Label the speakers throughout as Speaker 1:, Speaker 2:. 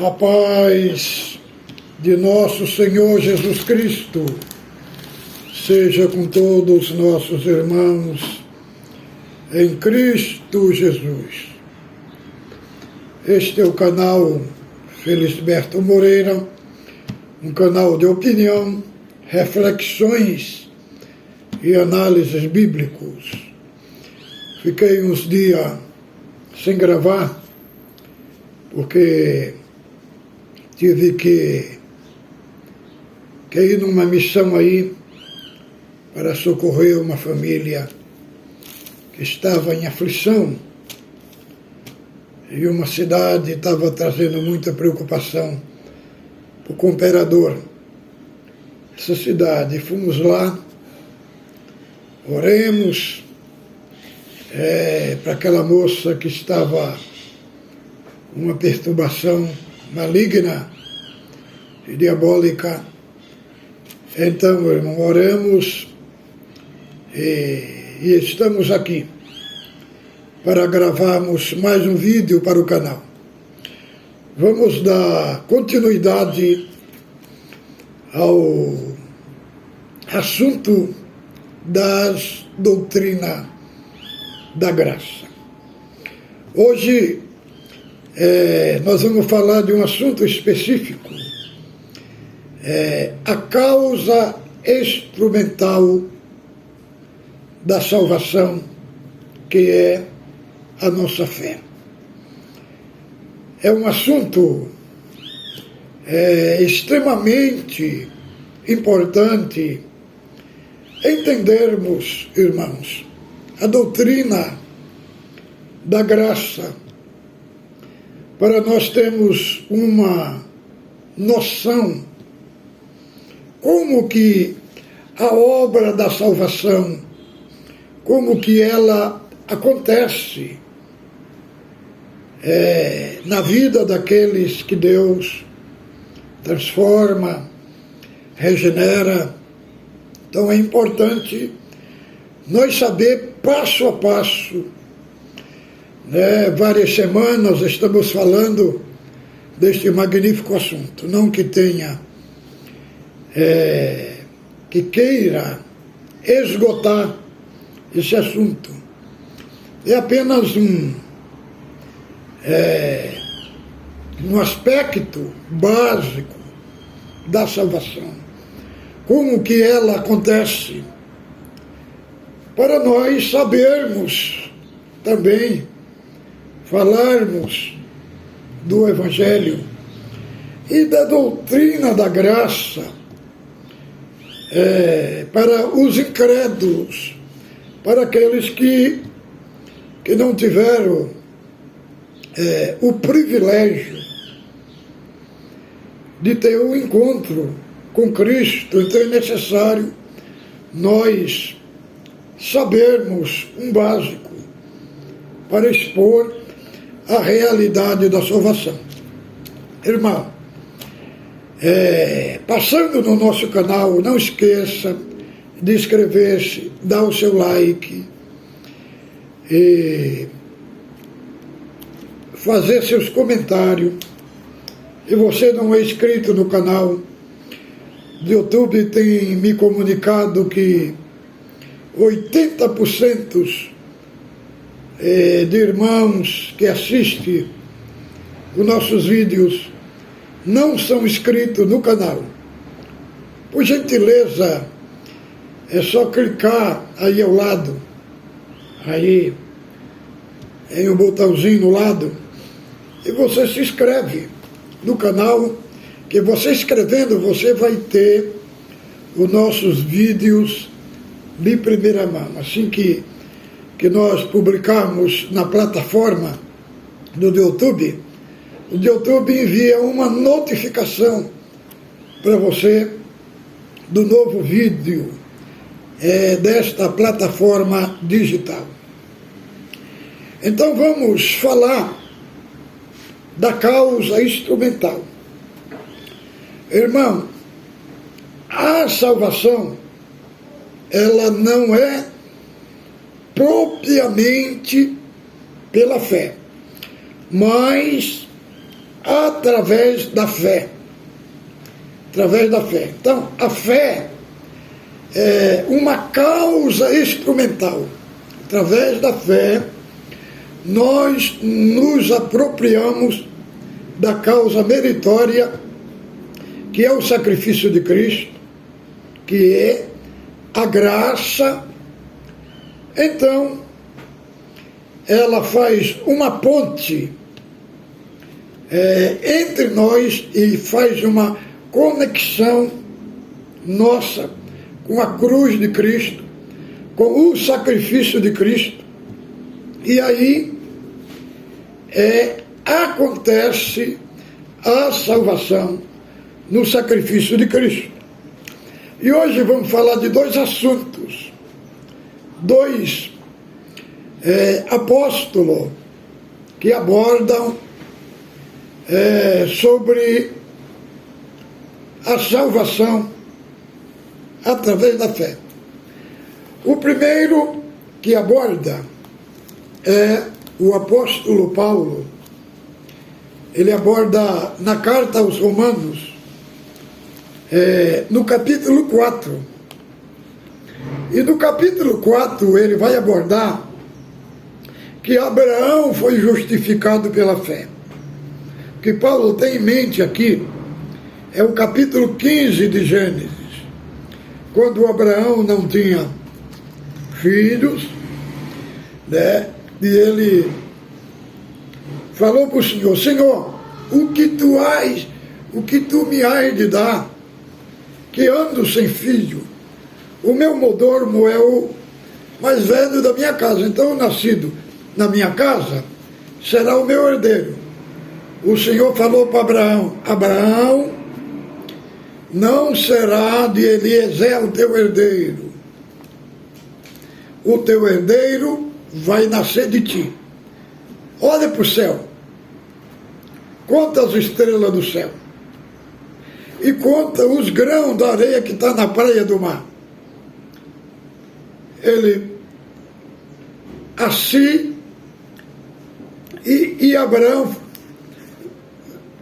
Speaker 1: A paz de nosso Senhor Jesus Cristo seja com todos os nossos irmãos em Cristo Jesus. Este é o canal Felisberto Moreira, um canal de opinião, reflexões e análises bíblicos. Fiquei uns dias sem gravar, porque tive que ir numa missão aí para socorrer uma família que estava em aflição e uma cidade estava trazendo muita preocupação para o cooperador. Essa cidade, fomos lá, oremos para aquela moça que estava com uma perturbação maligna e diabólica. Então, irmão, oramos e estamos aqui para gravarmos mais um vídeo para o canal. Vamos dar continuidade ao assunto das doutrinas da graça. Hoje nós vamos falar de um assunto específico, a causa instrumental da salvação, que é a nossa fé. É um assunto extremamente importante entendermos, irmãos, a doutrina da graça, para nós termos uma noção como que a obra da salvação, como que ela acontece na vida daqueles que Deus transforma, regenera. Então é importante nós saber passo a passo. Várias semanas estamos falando deste magnífico assunto. Não que tenha, que queira esgotar esse assunto. É apenas um aspecto básico da salvação. Como que ela acontece, para nós sabermos também falarmos do Evangelho e da doutrina da graça para os incrédulos, para aqueles que não tiveram o privilégio de ter um encontro com Cristo. Então é necessário nós sabermos um básico para expor a realidade da salvação. Irmão, passando no nosso canal, não esqueça de inscrever-se, dar o seu like e fazer seus comentários. E você não é inscrito no canal do YouTube, tem me comunicado que 80% de irmãos que assistem os nossos vídeos não são inscritos no canal. Por gentileza, é só clicar aí ao lado, aí em um botãozinho no lado, e você se inscreve no canal, que você escrevendo, você vai ter os nossos vídeos de primeira mão. Assim que nós publicarmos na plataforma do YouTube, o YouTube envia uma notificação para você do novo vídeo desta plataforma digital. Então vamos falar da causa instrumental. Irmão, a salvação, ela não é propriamente pela fé, mas através da fé. Através da fé. Então, a fé é uma causa instrumental. Através da fé, nós nos apropriamos da causa meritória, que é o sacrifício de Cristo, que é a graça. Então, ela faz uma ponte entre nós e faz uma conexão nossa com a cruz de Cristo, com o sacrifício de Cristo. E aí acontece a salvação no sacrifício de Cristo. E hoje vamos falar de dois assuntos, dois apóstolos que abordam sobre a salvação através da fé. O primeiro que aborda é o apóstolo Paulo. Ele aborda na carta aos Romanos, no capítulo 4. E no capítulo 4 ele vai abordar que Abraão foi justificado pela fé. O que Paulo tem em mente aqui é o capítulo 15 de Gênesis, quando Abraão não tinha filhos, né? E ele falou para o Senhor: Senhor, o que tu me has de dar, que ando sem filho? O meu mordomo é o mais velho da minha casa, então o nascido na minha casa será o meu herdeiro. O Senhor falou para Abraão: Abraão, não será de Eliezer o teu herdeiro. O teu herdeiro vai nascer de ti. Olha para o céu, conta as estrelas do céu e conta os grãos da areia que está na praia do mar. Ele assim, e Abraão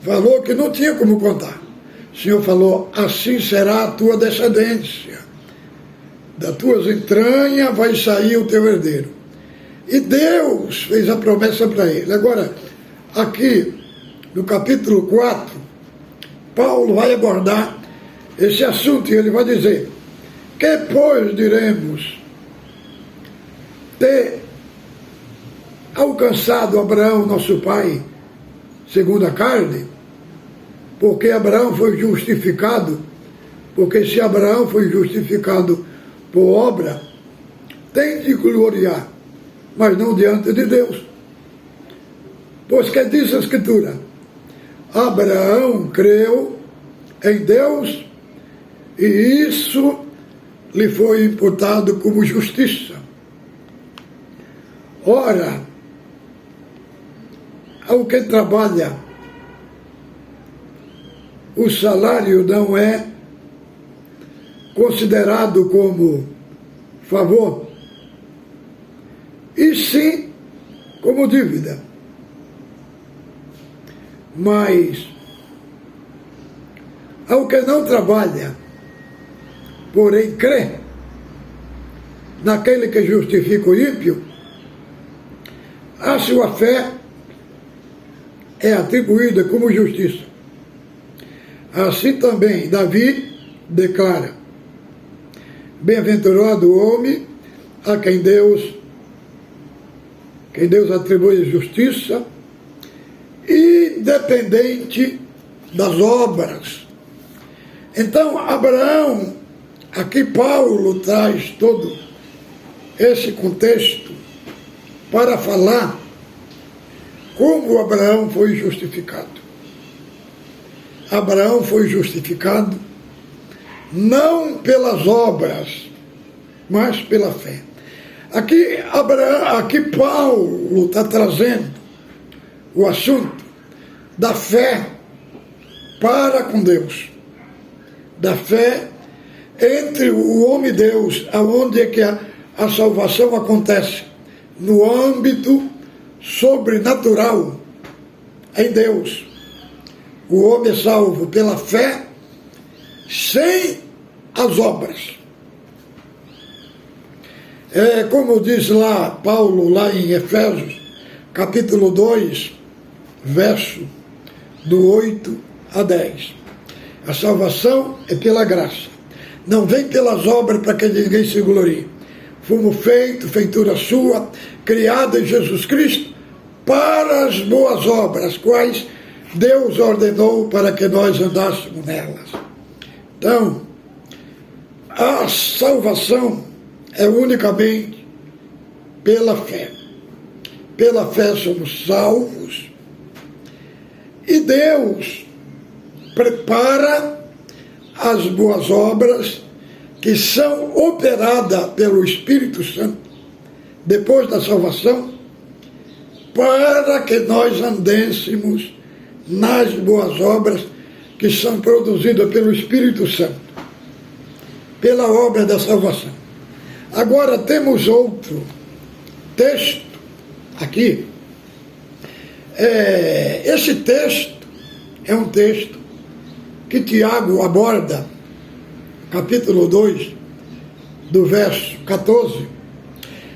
Speaker 1: falou que não tinha como contar. O Senhor falou: assim será a tua descendência, das tuas entranhas vai sair o teu herdeiro. E Deus fez a promessa para ele. Agora, aqui no capítulo 4, Paulo vai abordar esse assunto e ele vai dizer: que pois diremos ter alcançado Abraão, nosso pai, segundo a carne? Porque Abraão foi justificado, porque se Abraão foi justificado por obra, tem de gloriar, mas não diante de Deus. Pois que diz a Escritura: Abraão creu em Deus e isso lhe foi imputado como justiça. Ora, ao que trabalha, o salário não é considerado como favor, e sim como dívida. Mas ao que não trabalha, porém crê naquele que justifica o ímpio, a sua fé é atribuída como justiça. Assim também Davi declara: bem-aventurado o homem a quem Deus atribui justiça, independente das obras. Então, Abraão, aqui Paulo traz todo esse contexto para falar como Abraão foi justificado. Abraão foi justificado não pelas obras, mas pela fé. Aqui Paulo está trazendo o assunto da fé para com Deus, da fé entre o homem e Deus, aonde é que a salvação acontece, no âmbito sobrenatural, em Deus. O homem é salvo pela fé, sem as obras. Como diz lá Paulo, lá em Efésios, capítulo 2, verso do 8 a 10. A salvação é pela graça. Não vem pelas obras para que ninguém se glorie. Fomos feitos, feitura sua, criada em Jesus Cristo, para as boas obras, quais Deus ordenou para que nós andássemos nelas. Então, a salvação é unicamente pela fé. Pela fé somos salvos e Deus prepara as boas obras que são operadas pelo Espírito Santo depois da salvação, para que nós andêssemos nas boas obras que são produzidas pelo Espírito Santo, pela obra da salvação. Agora temos outro texto aqui. Esse texto é um texto que Tiago aborda, capítulo 2, do verso 14.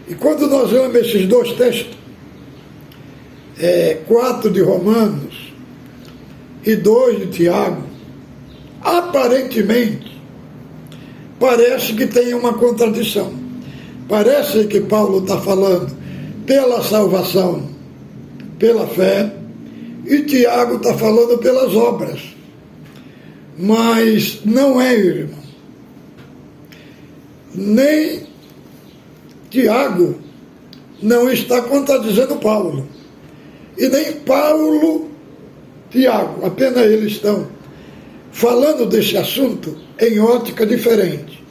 Speaker 1: E quando nós lemos esses dois textos, 4 de Romanos e 2 de Tiago, aparentemente, parece que tem uma contradição. Parece que Paulo está falando pela salvação, pela fé, e Tiago está falando pelas obras. Mas não é, irmão. Nem Tiago não está contradizendo Paulo. E nem Paulo, Tiago, apenas eles estão falando desse assunto em ótica diferente.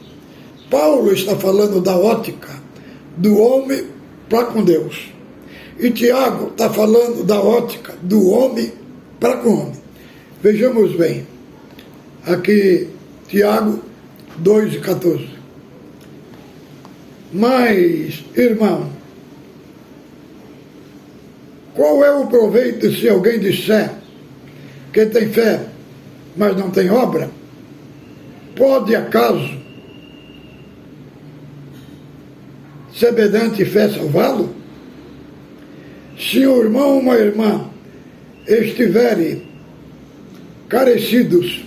Speaker 1: Paulo está falando da ótica do homem para com Deus. E Tiago está falando da ótica do homem para com o homem. Vejamos bem. Aqui, Tiago 2,14. Mas, irmão, qual é o proveito se alguém disser que tem fé, mas não tem obra? Pode acaso semelhante fé salvá-lo? Se o irmão ou uma irmã estiverem carecidos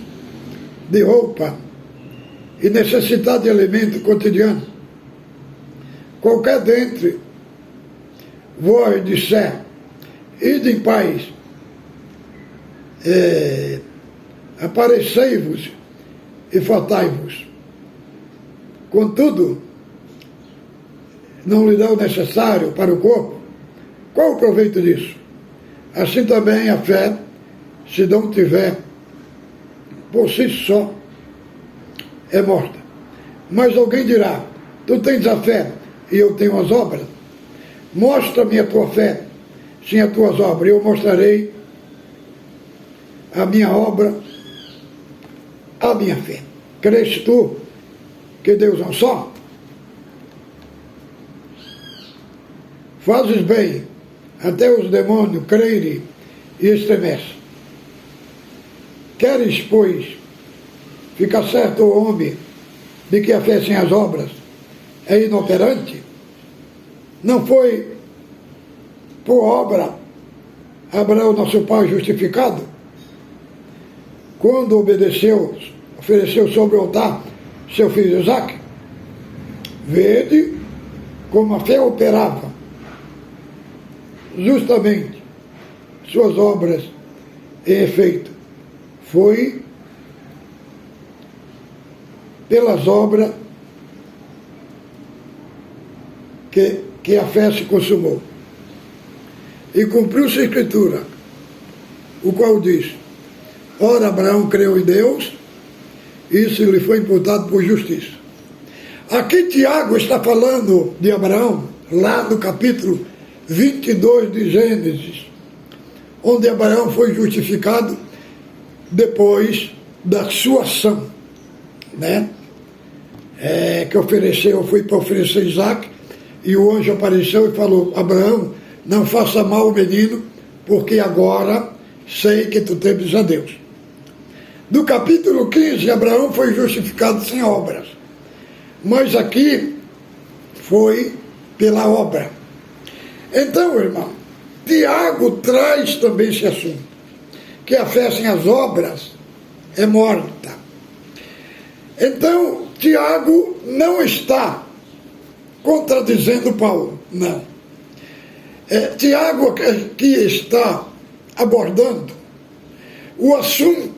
Speaker 1: de roupa e necessidade de alimento cotidiano, qualquer dentre vós disser, ide em paz, aparecei-vos e fartai-vos, contudo, não lhe dá o necessário para o corpo, qual o proveito disso? Assim também a fé, se não tiver por si só, é morta. Mas alguém dirá, tu tens a fé e eu tenho as obras? Mostra-me a tua fé sem as tuas obras, eu mostrarei a minha obra, a minha fé. Crês tu que Deus é um só? Fazes bem, até os demônios crerem e estremecem. Queres, pois, ficar certo o homem de que a fé sem as obras é inoperante? Não foi por obra Abraão, nosso pai, justificado, quando obedeceu, ofereceu sobre o altar seu filho Isaque? Vede como a fé operava justamente suas obras em efeito. Foi pelas obras que a fé se consumou. E cumpriu-se a Escritura, o qual diz, ora Abraão creu em Deus, isso lhe foi imputado por justiça. Aqui Tiago está falando de Abraão, lá no capítulo 22 de Gênesis, onde Abraão foi justificado depois da sua ação, né? Que ofereceu, foi para oferecer Isaque, e o anjo apareceu e falou, Abraão, não faça mal o menino, porque agora sei que tu temes a Deus. do capítulo 15, Abraão foi justificado sem obras. Mas aqui foi pela obra. Então, irmão, Tiago traz também esse assunto, que a fé sem as obras é morta. Então, Tiago não está contradizendo Paulo, não. Tiago aqui está abordando o assunto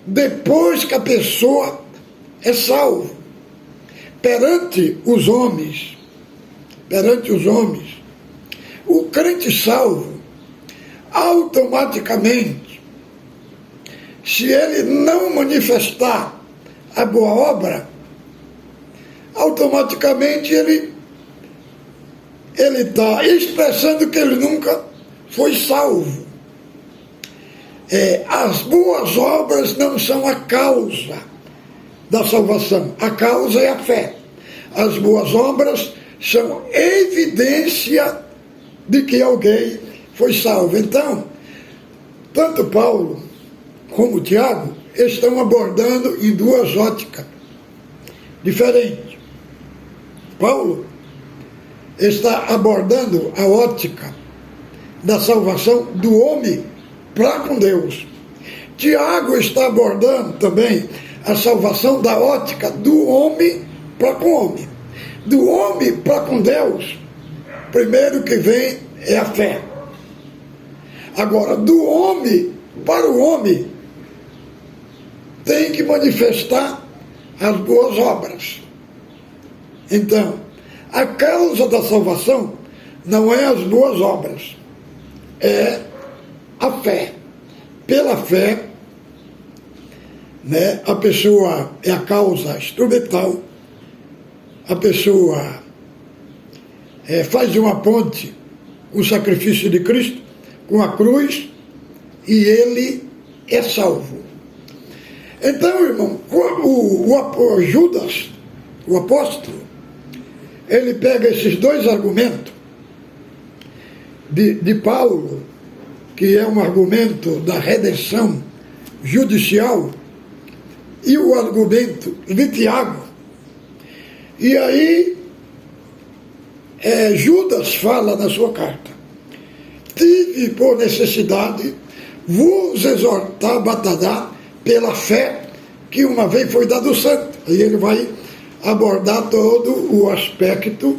Speaker 1: depois que a pessoa é salva perante os homens. O crente salvo, automaticamente, se ele não manifestar a boa obra, automaticamente ele está expressando que ele nunca foi salvo. As boas obras não são a causa da salvação. A causa é a fé. As boas obras são evidência de que alguém foi salvo. Então, tanto Paulo como Tiago estão abordando em duas óticas diferentes. Paulo está abordando a ótica da salvação do homem para com Deus. Tiago está abordando também a salvação da ótica do homem para com o homem. Do homem para com Deus, primeiro que vem é a fé. Agora, do homem para o homem, tem que manifestar as boas obras. Então, a causa da salvação não é as boas obras, é a fé. Pela fé, né, a pessoa é a causa instrumental, a pessoa faz uma ponte, o sacrifício de Cristo, com a cruz, e ele é salvo. Então, irmão, o Judas, o apóstolo, ele pega esses dois argumentos de Paulo, que é um argumento da redenção judicial, e o argumento de Tiago. E aí, Judas fala na sua carta: tive por necessidade vos exortar a batalhar pela fé que uma vez foi dada ao santo. Aí ele vai abordar todo o aspecto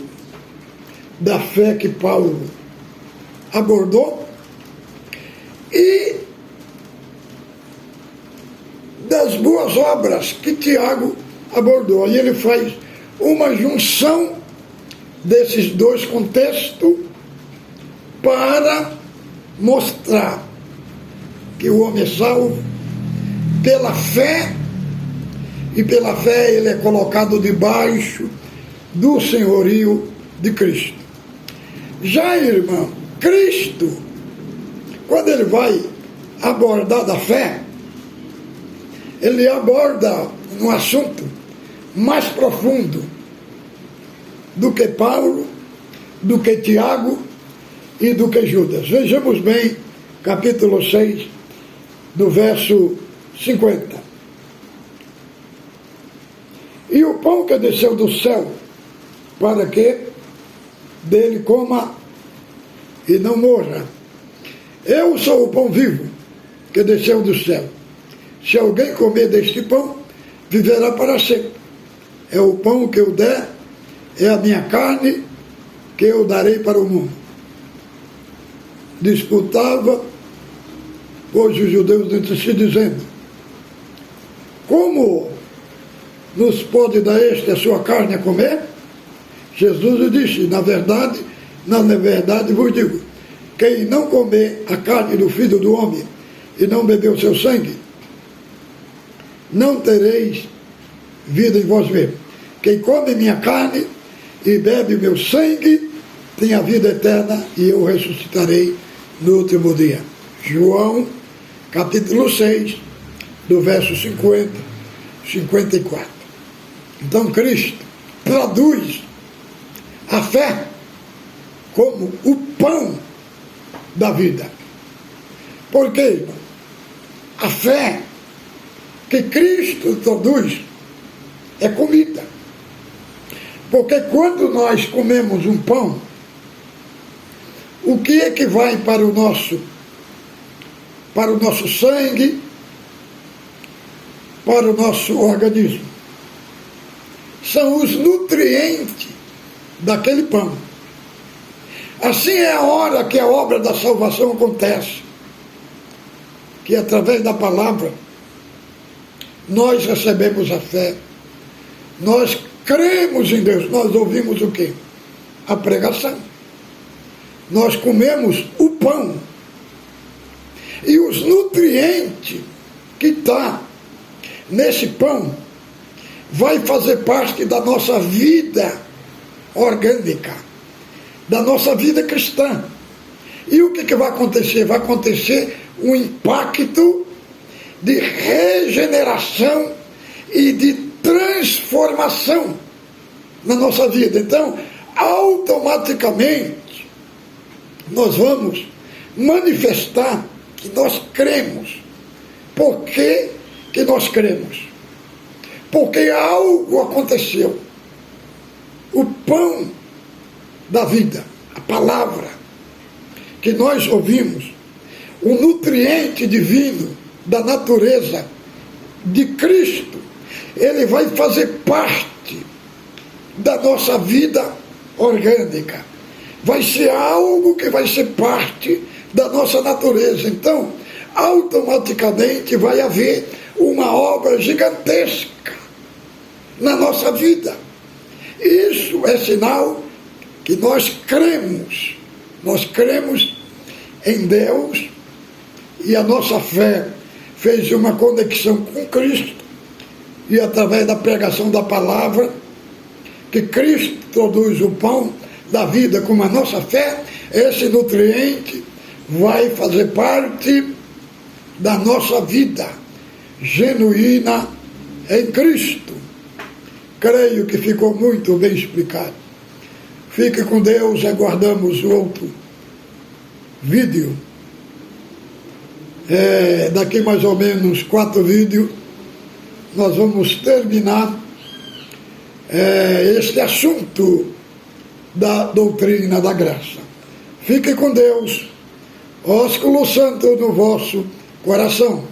Speaker 1: da fé que Paulo abordou e das boas obras que Tiago abordou. Aí ele faz uma junção desses dois contextos para mostrar que o homem é salvo pela fé, e pela fé ele é colocado debaixo do senhorio de Cristo. Já, irmão, Cristo, quando ele vai abordar da fé, ele aborda um assunto mais profundo do que Paulo, do que Tiago e do que Judas. Vejamos bem, capítulo 6, do verso 50. E o pão que desceu do céu, para que dele coma e não morra. Eu sou o pão vivo que desceu do céu. Se alguém comer deste pão, viverá para sempre. É o pão que eu der, é a minha carne que eu darei para o mundo. Disputava, pois, os judeus entre si, dizendo: como nos pode dar este a sua carne a comer? Jesus lhe disse: na verdade vos digo, quem não comer a carne do Filho do Homem e não beber o seu sangue, não tereis vida em vós mesmos. Quem come minha carne e bebe o meu sangue tem a vida eterna, e eu ressuscitarei no último dia. João, capítulo 6, do verso 50, 54. Então Cristo traduz a fé como o pão da vida. Por quê, irmão? A fé que Cristo introduz é comida. Porque quando nós comemos um pão, o que é que vai para o nosso sangue, para o nosso organismo? São os nutrientes daquele pão. Assim é a hora que a obra da salvação acontece, que através da palavra nós recebemos a fé, nós cremos em Deus, nós ouvimos o quê? A pregação. Nós comemos o pão. E os nutrientes que está nesse pão vai fazer parte da nossa vida orgânica, da nossa vida cristã. E o que vai acontecer? Vai acontecer um impacto de regeneração e de transformação na nossa vida. Então, automaticamente, nós vamos manifestar que nós cremos. Por que nós cremos? Porque algo aconteceu. O pão da vida, a palavra que nós ouvimos, o nutriente divino da natureza de Cristo, ele vai fazer parte da nossa vida orgânica. Vai ser algo que vai ser parte da nossa natureza. Então, automaticamente vai haver uma obra gigantesca na nossa vida. Isso é sinal que nós cremos em Deus, e a nossa fé fez uma conexão com Cristo, e através da pregação da palavra, que Cristo produz o pão da vida com a nossa fé, esse nutriente vai fazer parte da nossa vida genuína em Cristo. Creio que ficou muito bem explicado. Fique com Deus, aguardamos o outro vídeo. Daqui mais ou menos 4 vídeos, nós vamos terminar este assunto da doutrina da graça. Fique com Deus, ósculo santo no vosso coração.